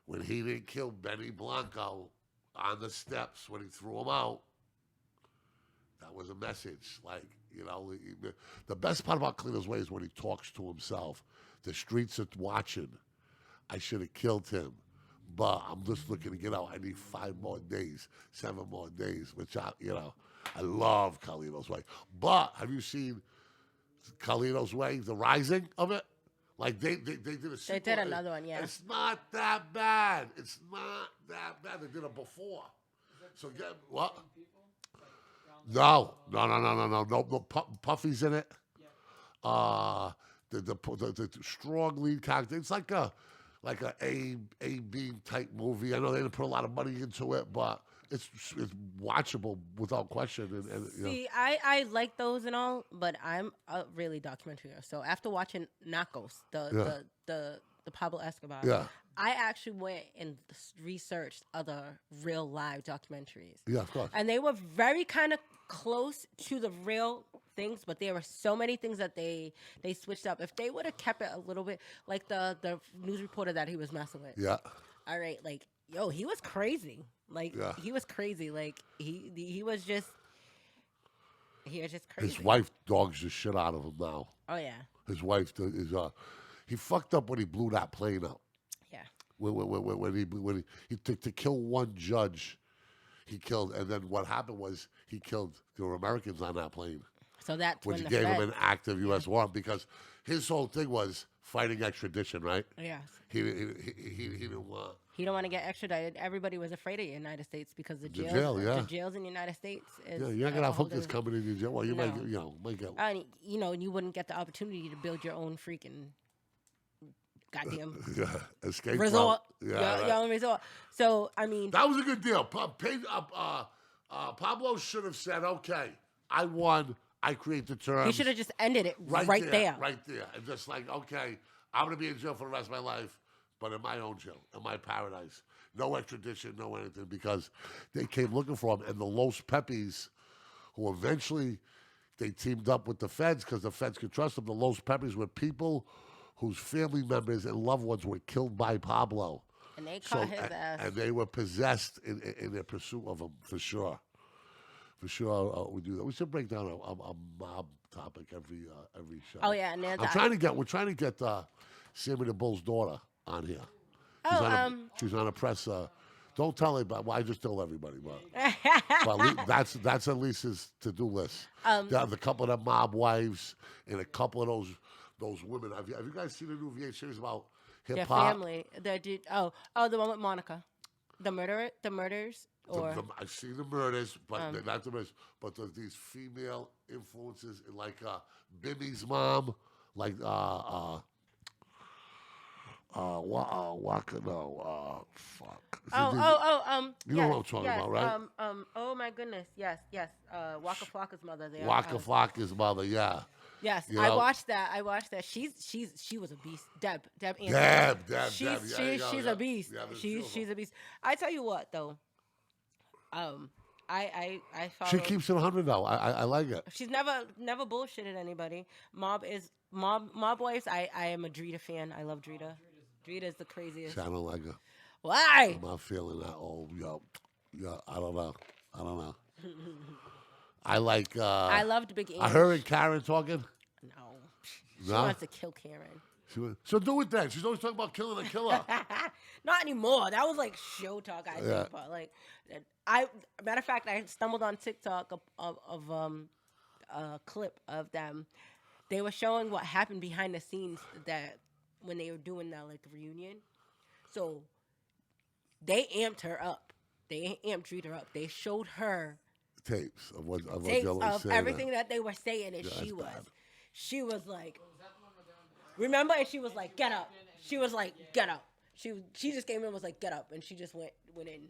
when he didn't kill Benny Blanco on the steps when he threw him out, that was a message. Like, the best part about Carlito's Way is when he talks to himself. The streets are watching. I should have killed him, but I'm just looking to get out. I need 5 more days, 7 more days, which I love Carlito's Way. But have you seen Carlito's Way, the rising of it? Like they did a sequel. They did another one, yeah. It's not that bad. It's not that bad. They did it before. So get what? No. Puffy's in it. The strong lead character. It's like a A-B type movie. I know they didn't put a lot of money into it, but it's watchable without question. And See, I like those and all, but I'm a really documentary. So after watching Narcos, the Pablo Escobar, I actually went and researched other real live documentaries. Yeah, of course. And they were very kind of close to the real things, but there were so many things that they switched up. If they would have kept it a little bit, like the news reporter that he was messing with. Yeah. All right, like, yo, he was crazy. Like, he was crazy. Like, he was just crazy. His wife dogs the shit out of him now. Oh, yeah. His wife is he fucked up when he blew that plane up. Yeah. When he took to kill one judge, he killed, and then what happened was he killed. There were Americans on that plane. So that's which when gave him an active U.S. warrant because his whole thing was fighting extradition, right? Yes. He didn't want. He don't want to get extradited. Everybody was afraid of the United States because the jails, the jails in the United States. Is you're not gonna have hookers coming in your jail. Well, you might get. You wouldn't get the opportunity to build your own freaking goddamn escape resort. Your own resort. So I mean, that was a good deal. Pablo should have said, "Okay, I won. I create the terms." He should have just ended it right there. Right there. And just like, okay, I'm going to be in jail for the rest of my life, but in my own jail, in my paradise. No extradition, no anything, because they came looking for him. And the Los Pepis, who eventually they teamed up with the feds because the feds could trust them. The Los Pepis were people whose family members and loved ones were killed by Pablo. And they caught his ass. And they were possessed in their pursuit of him, for sure. For sure, we do that. We should break down a mob topic every show. Oh yeah, and we're trying to get Sammy the Bull's daughter on here. She's on a press. Don't tell anybody. Well, I just tell everybody, but that's at least his to-do list. The couple of the mob wives and a couple of those women. Have you guys seen the new VH series about hip hop? Their family. The one with Monica, the murders. I've seen the murders, but they're not the murders. But there's these female influences, like Bimmy's mom, like fuck. You know what I'm talking about, right? Oh my goodness, yes. Waka Flocka's mother there. Waka Flocka's mother, yeah. Yes, You I know? watched that. She was a beast. Deb Anthony. Deb. She's Yeah, there you go, she's yeah. a beast. Yeah, there's two of She's them. a beast. I tell you what though, I She follow. keeps it 100 though. I like it. She's never bullshitted anybody. Mob wives. I am a Drita fan. I love Drita. Drita is the craziest. See, I don't like her. Why? I'm not feeling that. Oh, yo, I don't know. I like. I loved Big I Ange. heard Karen talking. No, she No? wants to kill Karen. So do it then. She's always talking about killing a killer. Not anymore. That was like show talk, I Yeah. think. But like, matter of fact, I stumbled on TikTok of a clip of them. They were showing what happened behind the scenes that when they were doing that like reunion. So they amped her up. They amped Drita up. They showed her Tapes of what tapes Jello was of saying. everything that they were saying, and Yeah, she that's was, bad. she was like, remember, and she was like, get up. She was like, get up. She just came in and was like, get up, and she just went in,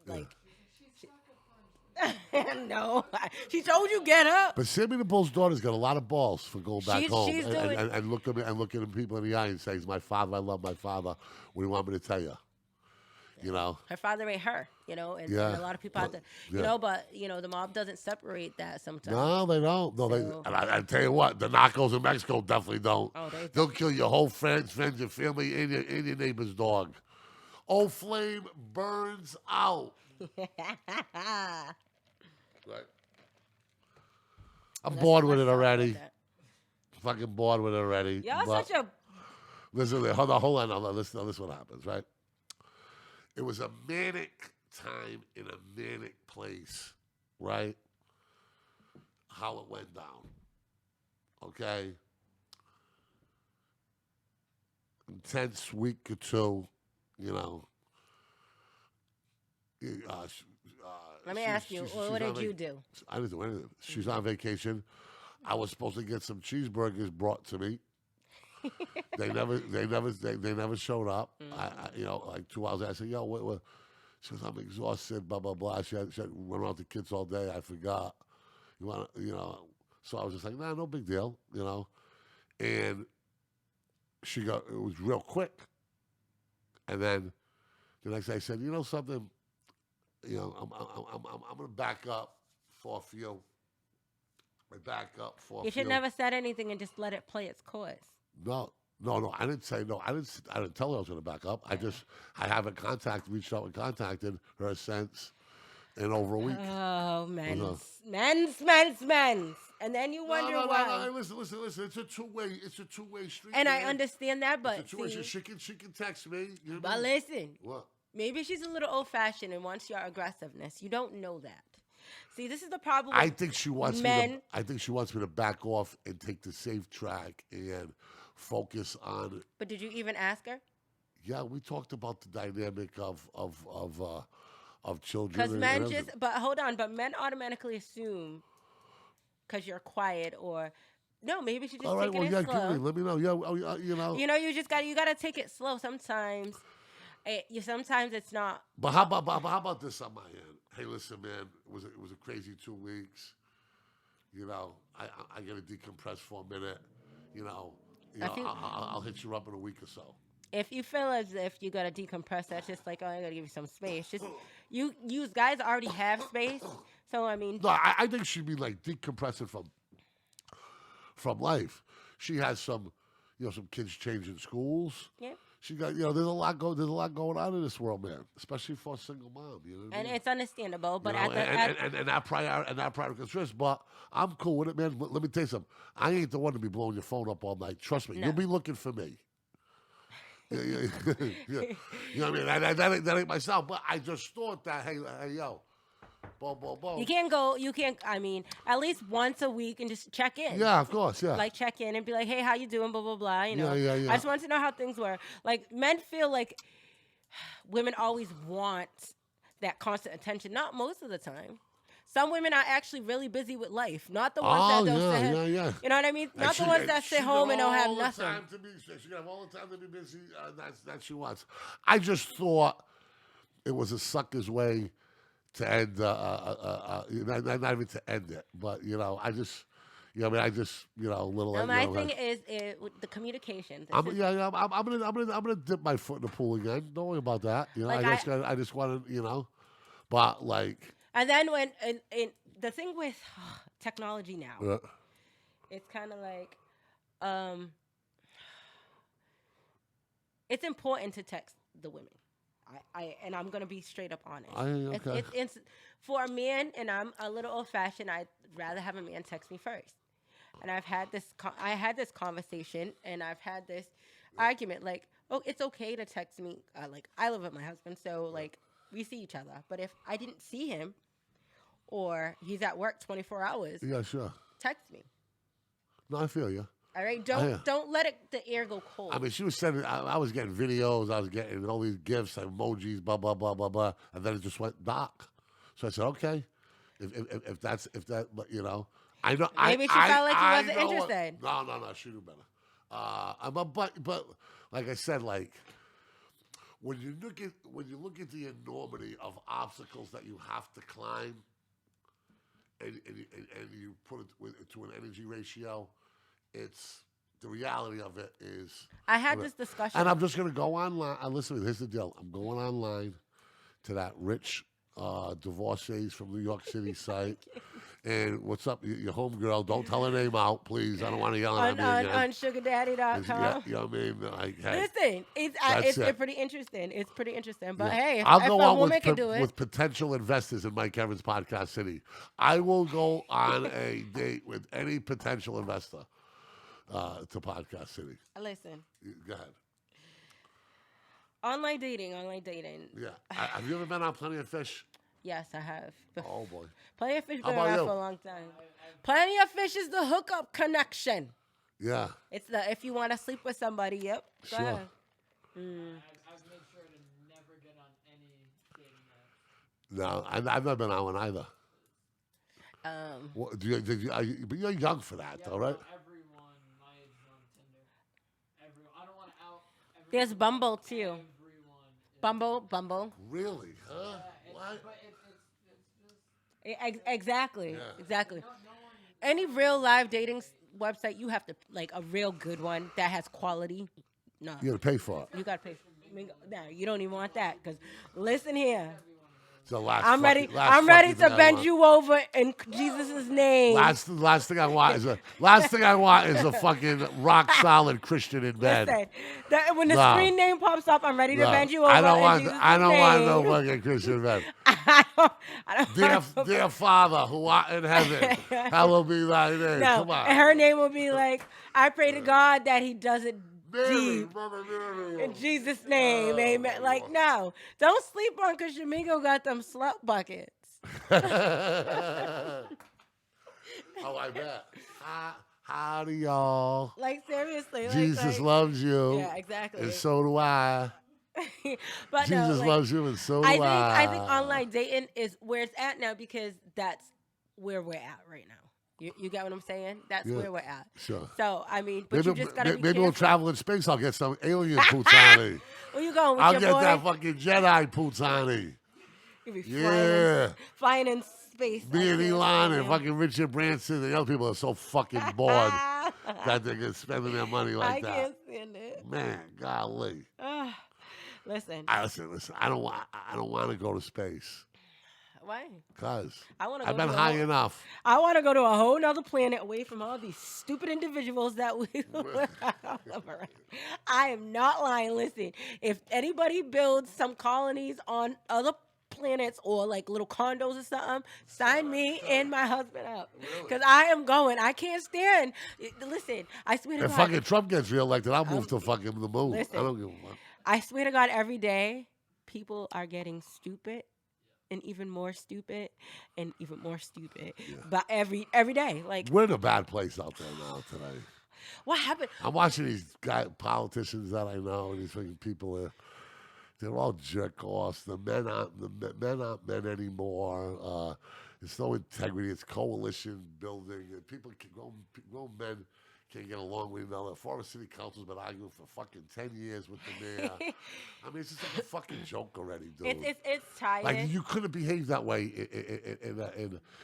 like, no, she told you get up. But Sammy the Bull's daughter's got a lot of balls for going back home she's doing- and looking people in the eye and saying, "He's my father. I love my father. What do you want me to tell you?" You know. Her father ain't her, and Yeah. a lot of people out there, Yeah. but the mob doesn't separate that sometimes. No, they don't. No, So- and I tell you what, the narcos in Mexico definitely don't. Oh, They'll kill your whole friends, your family, and your neighbor's dog. Old flame burns out. Right. I'm bored with it already. Fucking bored with it already. Y'all But such a listen, hold on. Now, listen what happens, right? It was a manic time in a manic place, right? How it went down. Okay? Intense week or two, you know. Let me ask you, what did you do? I didn't do anything. She's on vacation. I was supposed to get some cheeseburgers brought to me. They never showed up. Like 2 hours. I said, "Yo, what?" She goes, "I'm exhausted." Blah blah blah. She had run around with the kids all day. I forgot. So I was just like, "Nah, no big deal," And she got it was real quick. And then the next day I said, "You know something? I'm gonna back up for a few. I back up for a few." You should never said anything and just let it play its course. No. I didn't say no. I didn't tell her I was going to back up. I haven't reached out and contacted her since in over a week. Oh, men's. And then you wonder why. No, listen. It's a two-way street. And man. I understand that, but It's a two-way street. She can text me. You know? but listen, What? maybe she's a little old-fashioned and wants your aggressiveness. You don't know that. See, this is the problem. I think she wants men. I think she wants me to back off and take the safe track and focus on. But did you even ask her? Yeah, we talked about the dynamic of children. Because and men everything. but hold on, but men automatically assume because you're quiet or no, maybe she's just All right, taking well, it yeah, slow. give me. Let me know. Yeah, You just gotta take it slow. Sometimes, sometimes it's not. But how about this on my end? Hey, listen, man, it was a crazy 2 weeks. I got to decompress for a minute. I'll hit you up in a week or so. If you feel as if you gotta decompress, that's just like, oh, I gotta give you some space. Just you guys already have space, so I mean. No, I think she'd be like decompressing from life. She has some kids changing schools. Yeah. She got, there's a lot going on in this world, man. Especially for a single mom, you know what I And mean? it's understandable, but and that prior concerns. But I'm cool with it, man. Let me tell you something. I ain't the one to be blowing your phone up all night. Trust me, No. you'll be looking for me. Yeah. You know what I mean? That ain't myself. But I just thought that, hey, yo, boom. you can't. I mean, at least once a week and just check in. Yeah, of course, yeah. Like check in and be like, hey, how you doing? Blah blah blah. Yeah. I just want to know how things were. Like men feel like women always want that constant attention. Not most of the time. Some women are actually really busy with life. Not the ones that don't sit. Yeah. You know what I mean? Not the ones that sit home and don't have nothing. She can have all the time to be busy. That she wants. I just thought it was a sucker's way to end. Not even to end it, but I just, You know, I mean, I just, little. My thing is with the communications. It's I'm, just- yeah, yeah, I'm gonna dip my foot in the pool again. Don't worry about that. Like I just want to, but like, And then when and the thing with technology now, uh, it's kind of like it's important to text the women. And I'm gonna be straight up honest. Okay. It's for a man, and I'm a little old fashioned. I'd rather have a man text me first. And I've had this. I had this conversation, and I've had this argument. Like, oh, it's okay to text me. Like, I live with my husband, so like we see each other. But if I didn't see him, or he's at work 24 hours, yeah, sure. text me. No, I feel you. All right, don't let the air go cold. I mean, she was sending. I was getting videos. I was getting all these gifts, emojis, blah blah blah blah blah, and then it just went dark. So I said, okay, if that, I know. Maybe she felt like he wasn't interested. No, she knew better. But like I said, like when you look at the enormity of obstacles that you have to climb, and you put it to an energy ratio. It's the reality of it is. I had this discussion, and I'm just gonna go online. Listen, here's the deal. I'm going online to that rich divorcees from New York City site. And what's up, your homegirl? Don't tell her name out, please. I don't want to yell at me again. On sugardaddy.com. Yeah, you know what I mean? Like, hey, listen, it's pretty interesting. It's pretty interesting. But hey, I'll if go a on woman can do it, with potential investors in Mike Herren's podcast city. I will go on a date with any potential investor to podcast city. Listen. Go ahead. Online dating. Yeah. Have you ever been on Plenty of Fish? Yes, I have. Oh boy. Plenty of Fish How been about around you? for a long time. Plenty of Fish is the hookup connection. Yeah. It's if you want to sleep with somebody. Yep. Go Sure. ahead. I've made sure to never get on any dating apps. No, I've never been on one either. What, but you're young for that, though, right? Everyone my age is on Tinder. Everyone. I don't want to out. There's Bumble too. Everyone. Bumble. Really? Huh? What? But it's just. Exactly. Yeah. Exactly. No one. Any real live dating website, you have to like a real good one that has quality. No, You got to pay for it. you gotta pay. No, you don't even want that because listen here. So last I'm ready. fucking- last I'm ready fucking to thing I bend want. you over in Jesus' name. Last thing I want is a fucking rock solid Christian in bed. Listen, when the No. screen name pops up, I'm ready to No. bend you over. I don't in want. Jesus' I don't want no name. fucking Christian in bed. I don't Dear Father who art in heaven, hallowed be thy name. No, Come on. and her name will be like, I pray to God that he does it Mary, deep. Mother Mary. In Jesus' name, amen. Like, no. Don't sleep on because Shamigo got them slut buckets. Oh, I bet. Howdy, y'all. Like, seriously. Jesus like, loves you. Yeah, exactly. And so do I. But no, Jesus like, loves you, and so do I. I think online dating is where it's at now because that's where we're at right now. You get what I'm saying? That's Yeah, where we're at. sure. So, I mean, but you just got to be maybe we'll careful. travel in space. I'll get some alien poutine. Where you going with I'll your get boy? that fucking Jedi poutine. You be Yeah. flying in space. Me I and can't Elon and stand fucking Richard Branson and the other people are so fucking bored that they're spending their money I like that. can't stand it. Man, golly. Listen. Listen. I don't want to go to space. Why? Cause I wanna I've go been to a high whole- enough. I want to go to a whole nother planet away from all these stupid individuals that we live around. I am not lying. Listen, if anybody builds some colonies on other planets or like little condos or something, sign me and my husband up. Because I am going. I can't stand. Listen, I swear to If God. fucking Trump gets reelected, I'll move to fucking the moon. Listen. I don't give a fuck. I swear to God, every day, people are getting stupid. And even more stupid, and even more stupid. But every day, like We're in a bad place out there now today. what happened? I'm watching these politicians that I know, and these fucking people they're all jerk offs. The men aren't men anymore. It's no integrity. It's coalition building, and grown men can't get along with another. Former city council's been arguing for fucking 10 years with the mayor. I mean, it's just like a fucking joke already, dude. It's tired. Like, you couldn't behave that way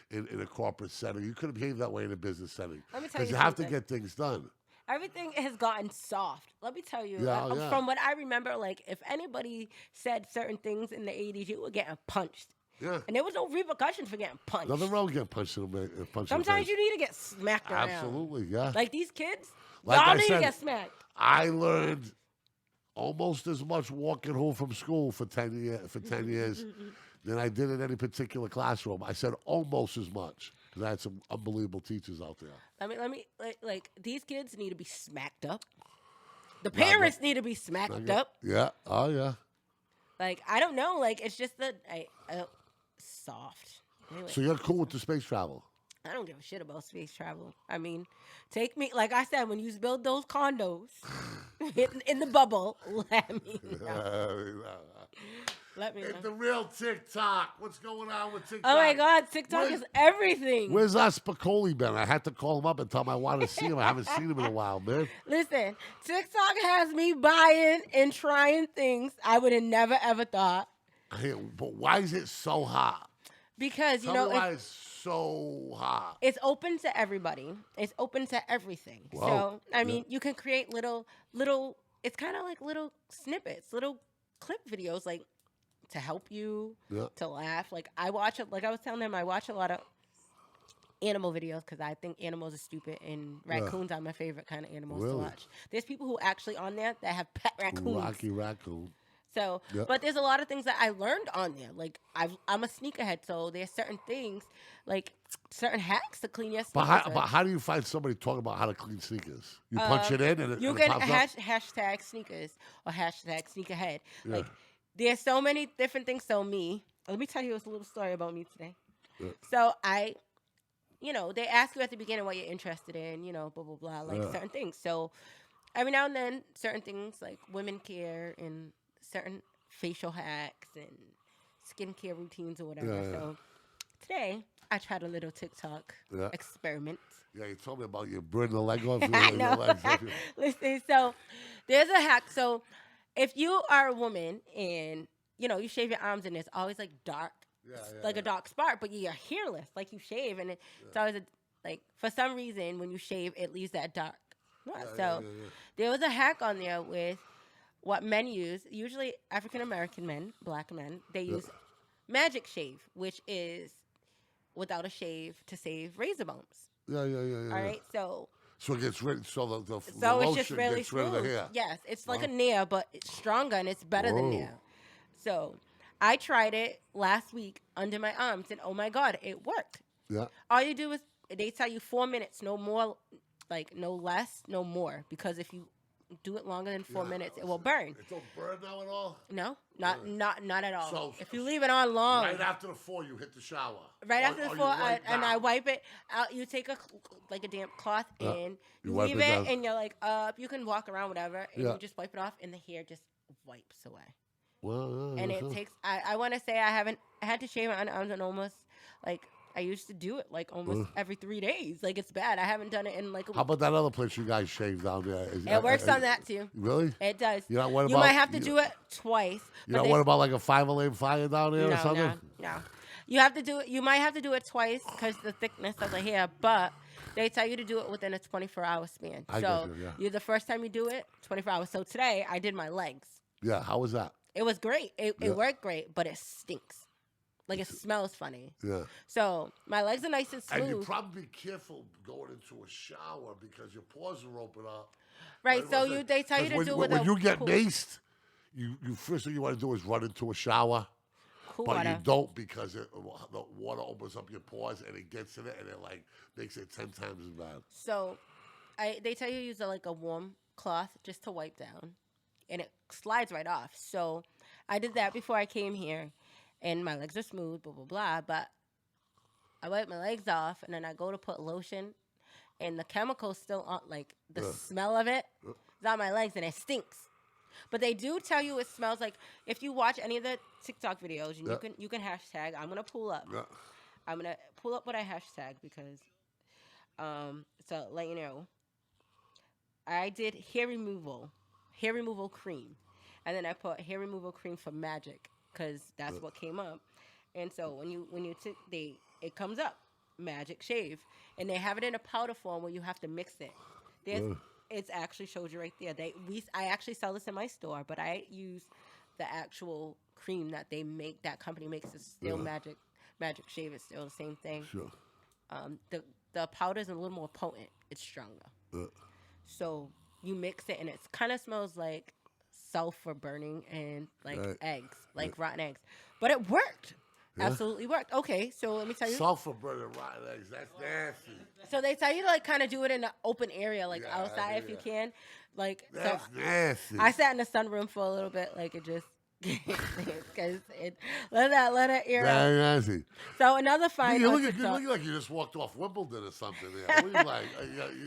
in a corporate setting. You couldn't behave that way in a business setting. Let me tell you Because you have to something. get things done. Everything has gotten soft. Let me tell you. Yeah, yeah. From what I remember, like, if anybody said certain things in the 80s, you were getting punched. Yeah. And there was no repercussions for getting punched. Nothing wrong with getting punched in the face. Sometimes you need to get smacked around. Absolutely, yeah. Like these kids, Like y'all I need to said, get smacked. I learned almost as much walking home from school for 10 years than I did in any particular classroom. I said almost as much because I had some unbelievable teachers out there. Let me like these kids need to be smacked up. The parents need to be smacked up. Yeah. Oh, yeah. Like, I don't know. Like, it's just that soft. Anyway, So you're cool with the space travel? I don't give a shit about space travel. I mean, take me, like I said, when you build those condos in the bubble, let me know. Let me know. It's the real TikTok. What's going on with TikTok? Oh my God, TikTok is everything. Where's our Spicoli been? I had to call him up and tell him I want to see him. I haven't seen him in a while, man. Listen, TikTok has me buying and trying things I would have never ever thought. But why is it so hot? Because, Tell me why it's so hot. it's open to everybody. It's open to everything. Wow. So, I mean, you can create little, it's kind of like little snippets, little clip videos, like to help you, to laugh. Like I watch it, like I was telling them, I watch a lot of animal videos because I think animals are stupid, and raccoons are my favorite kind of animals to watch. There's people who actually on there that have pet raccoons. Rocky Raccoon. So, but there's a lot of things that I learned on there. Like I'm a sneakerhead, so there's certain things, like certain hacks to clean your sneakers. But how do you find somebody talking about how to clean sneakers? You punch it in and it you and can it pops up? hashtag sneakers or hashtag sneakerhead. Like there's so many different things. So let me tell you a little story about me today. So they ask you at the beginning what you're interested in, blah, blah, blah, like certain things. So every now and then, certain things like women care and certain facial hacks and skincare routines or whatever. So today, I tried a little TikTok experiment. Yeah, you told me about you burning the leg off. I know. Listen, so there's a hack. So if you are a woman and, you shave your arms and it's always like dark, a dark spot, but you're hairless, like you shave and it's always for some reason when you shave, it leaves that dark. There was a hack on there with what men use, usually African-American men, black men, they use Magic Shave, which is without a shave to save razor bumps. Yeah. All right, so it gets rid. So the it's lotion just really gets rid of the smooth. hair. Yes, it's like a Nair, but it's stronger and it's better than Nair. So I tried it last week under my arms, and oh my God, it worked. Yeah. All you do is they tell you 4 minutes, no more, no less, no more, because if you do it longer than 4 minutes, it will burn. It don't burn now at all? No, not at all. So if you leave it on long. Right after the 4, you hit the shower. Right after the 4, and I wipe it out. You take a damp cloth and you leave it, and you're like, you can walk around, whatever, and you just wipe it off, and the hair just wipes away. Well, and it takes, I want to say I had to shave my underarms and almost, I used to do it almost every 3 days. It's bad. I haven't done it in a week. How about that other place you guys shave down there? It works on that too. Really? It does. You know what? You might have to do it twice. You know what about a 5-lane fire down there or something? No. You have to do it. You might have to do it twice because the thickness of the hair, but they tell you to do it within a 24-hour span. You're the first time you do it, 24 hours. So today I did my legs. Yeah. How was that? It was great. It worked great, but it stinks. It smells funny. Yeah. So my legs are nice and smooth. And you probably be careful going into a shower because your pores are open up. Right. So they tell you to do it with when you get maced, you first thing you want to do is run into a shower. Cool but water. You don't because the water opens up your pores and it gets in it and it makes it 10 times as bad. So they tell you to use a warm cloth just to wipe down, and it slides right off. So I did that before I came here. And my legs are smooth, blah, blah, blah. But I wipe my legs off, and then I go to put lotion, and the chemical's still on, the smell of it is on my legs, and it stinks. But they do tell you it smells if you watch any of the TikTok videos, and you can hashtag. I'm going to pull up. Yeah. I'm going to pull up what I hashtag because, so let you know. I did hair removal cream, and then I put hair removal cream for magic because that's what came up. And so it comes up magic shave, and they have it in a powder form where you have to mix it. There's It's actually showed you right there. I actually sell this in my store, but I use the actual cream that they make. That company makes is still magic shave. It's still the same thing. Sure. The powder is a little more potent. It's stronger. So you mix it, and it kind of smells like sulfur burning and like eggs, like rotten eggs. But it worked. Absolutely worked. Okay, so let me tell you. Sulfur burning rotten eggs. That's nasty. So they tell you to like kind of do it in an open area, like outside if you can. Like That's nasty. I sat in the sunroom for a little bit, like it just because let it air out. Nasty. So another fine. You look like you just walked off Wimbledon or something. There. What are you like?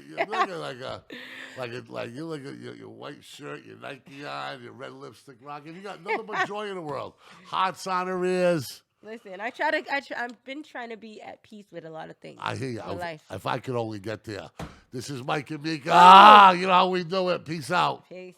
You're looking like you look at your white shirt, your Nike on, your red lipstick rocking. You got nothing but joy in the world. Hearts on her ears. Listen, I've been trying to be at peace with a lot of things. I hear you. In life. If I could only get there. This is Mike Mika. You know how we do it. Peace out. Peace.